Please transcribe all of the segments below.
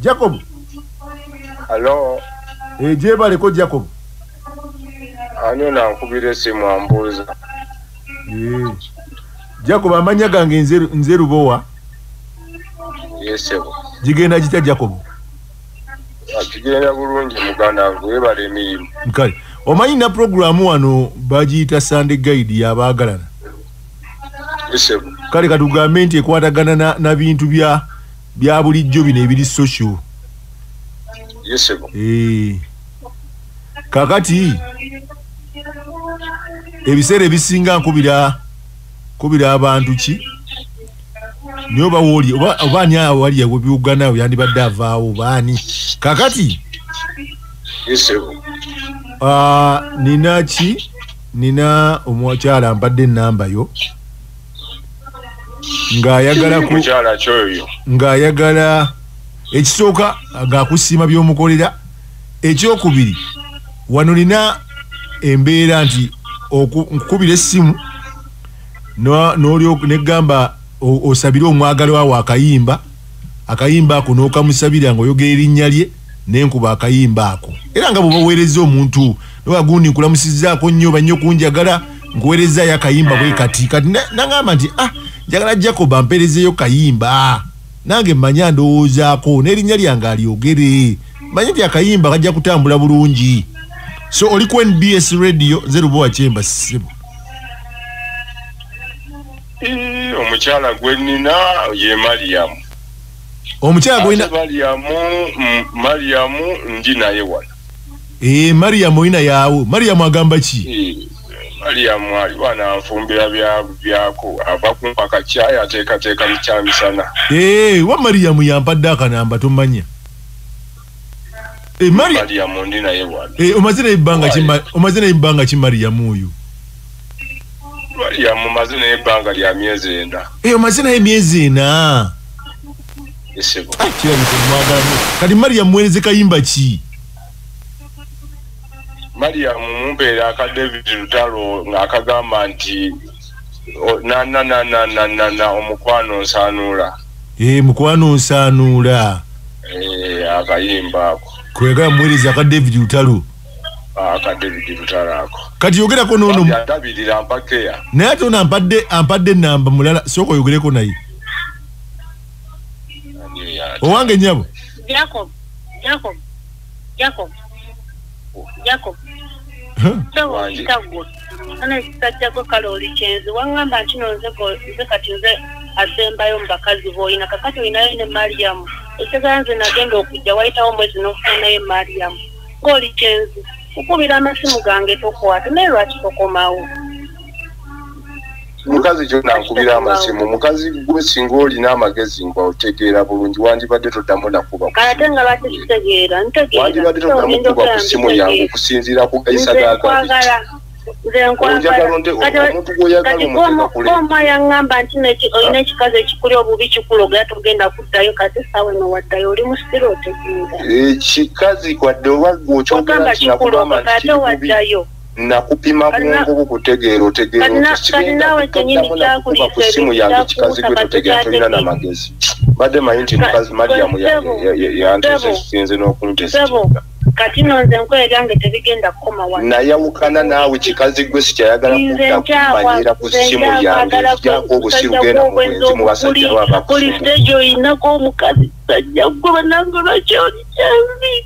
Jacob. Hello. Jebale ko Jacob. Ano na nkubira simu ambuza. Jacob amanya gange nzeru bowa. Yes. Jigenda jita Jacob. Akigenda bulungi muganda webale emirimu. Nkali. Omanyi na programu wano bagiyita Sunday Guide y'abaagalana. Yes. Kale katugambe nti ekwatagana na bintu bya bulijjo bino ebiri social. Yes. Kakati ebiseera ebisinga nkubira abantu ki niyo bawoli oba ani awali yabyugana yandibadde avaawo baani kakati Yes. nina omukyala mpadde ennamba yo ng'ayagala ekisooka ng'akusiima by'omukolera ekyokubiri wano nina embeera nti nkukubira essimu negamba osabire omwagalwa wa akayimba ako n'okamusabira ng'oyogera erinnya lye n'enkuba akayimba ako era nga bw'obaweereza omuntu nowagundi nkulamusizaako nnyo bannyo kunjagala nkuweerezaayo akayimba bwe kati nangamba nti njagala Jacob ampeerezeeyo kayimba nange mmanya ndowoozaako n'erinnya lyange alyogere manye nti akayimba kajja kutambula bulungi so oli ku NBS radio Zerubowa Chemba Sebo. Omukyala gwe nina ye Mariam. Omukyala gwe nina Mariam ndi naye wano. Mariam oyina yaawo. Mariam agamba ki? Mariam ali wana anfumbira byako ava kumpa kakyaya ateekateeka bikyamisana. Wa Mariam yampadde akanamba tomanya. Mariam ndi naye wano. Omazina ibanga ki Mariam oyo? Mariam mazina y'ebbanga lya myezi 4. Omazina y'emyezi 4. Esebo. Kati Mariam mwereze kayimba ki? Mariam mumbeera aka David Lutalo ng'akagamba nti na omukwano nsanuula. Mukwano nsanuula. Akayimba ako. Kwegala mwereze aka David Lutalo. Aka David Lutalo ako. Kati yogerako nono. Yadabirira mpakeya. Naye ate ono ampadde namba mulala sooka oyogereko naye. Owange nyabo. Jacob. Tawo kitago. Ana kitajjago kaloli chenzi. Wangamba ntino nze kati nze asembayo mbakazi boyina kakati oyinayo ne Mariam. Ekiganze nagenda okujja wayitawo mwezi n'ofuna naye Mariam. Ngoli chenzi. Ukubira amasimu gange tokwata naye lwaki tokomawo. Mukazi kyonna nkubira amasimu mukazi gwe singa olina amagezi ng'otegeera bulungi wandibadde toddamu nakuba kate nga lwaki kitegeera ntegeera wandibadde toddamu kuba ku simu yange okusinziira ku gayisa nze nkwagala yangamba nti olina ekikazi ekikuli obubi kikulogera togenda kuddayo kati sawe nowaddayo oli musitira otegeera ekikazi kwadde oba ogamba kikuluga kate waddayo nakupima bwongo bukutegeera otegeera kati nawe kenyini kyakulisa ku simu yange kikazi gwe totegeera tolina n'amagezi badde manyi nti mukazi Mariam yantese sinze n'okuntesa kati nonze nkwerange tebigenda kukoma wano nayawukana naawe kikazi gwe sikyayagala kumanyira ku simu yange jako obusiru genda mubwenzi mu basajja buli stage oyinako omukazi sajja gwe banange lwakyoli kyanzi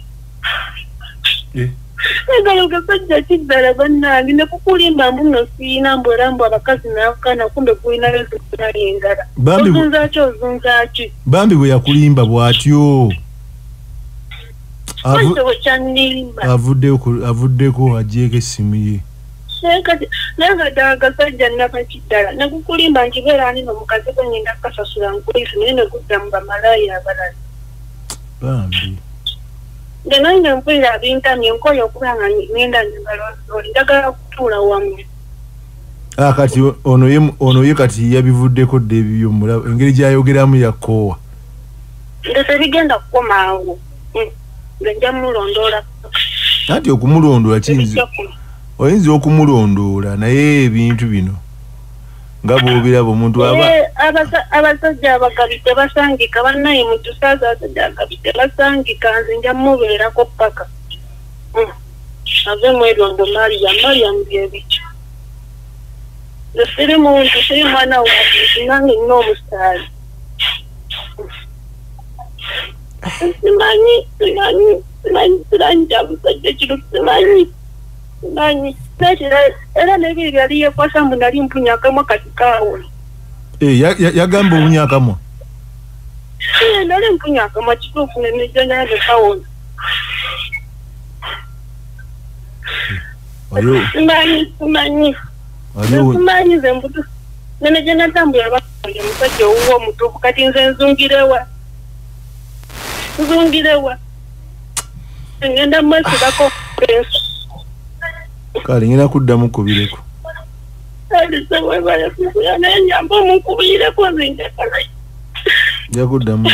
Ngalo kasajja kiddala bannange ne kukulimba mbuno siina mbwerambu abakazi n'abakana kumbe kulina lezo kunalengala ozunzaaki bambi bwe yakulimba bw'atyo avuddeko agyeko essimu ye naye agasajja nabakiddala nekukulimba nkibeera ani nomukazi gwe ngenda kukasasula nkulisi naye negudda mu bamalaaya abalala bambi nange mpulira bintamye nkoyo okuba nga ngenda ngaloli njagala kutuula wamu kati ono ye kati yabivuddeko dde ebibyo mulaba engeri gyayogeramu yakoowa nga tebigenda kukoma awo nga nja mulondoola anti okumulondoola oyinza okumulondoola naye ebintu bino ngabo birabo muntu aba abasajja abagabite basangika bannaye mu tusaza abasajja abagabite basangika nze nja mubeerako paka ave mwerondo Mariam byebikyo nze siri muntu siri mwana watu nange nina omusaali simanyi musajja kino simanyi era nebiri byali yekwasa mbu nali mpunyakamwa kati kaawula yagamba obunyakamwa nali mpunyakamwa kituufu nenejjanyaze kaawula simanyi ze mbutu neneje natambula baje musajja owuwo omutuufu kati nze nzungirewa ngenda mwesigako penso kale ngenda kuddamu kubireko nenyamba omukubireko nzinjagala nja kuddamu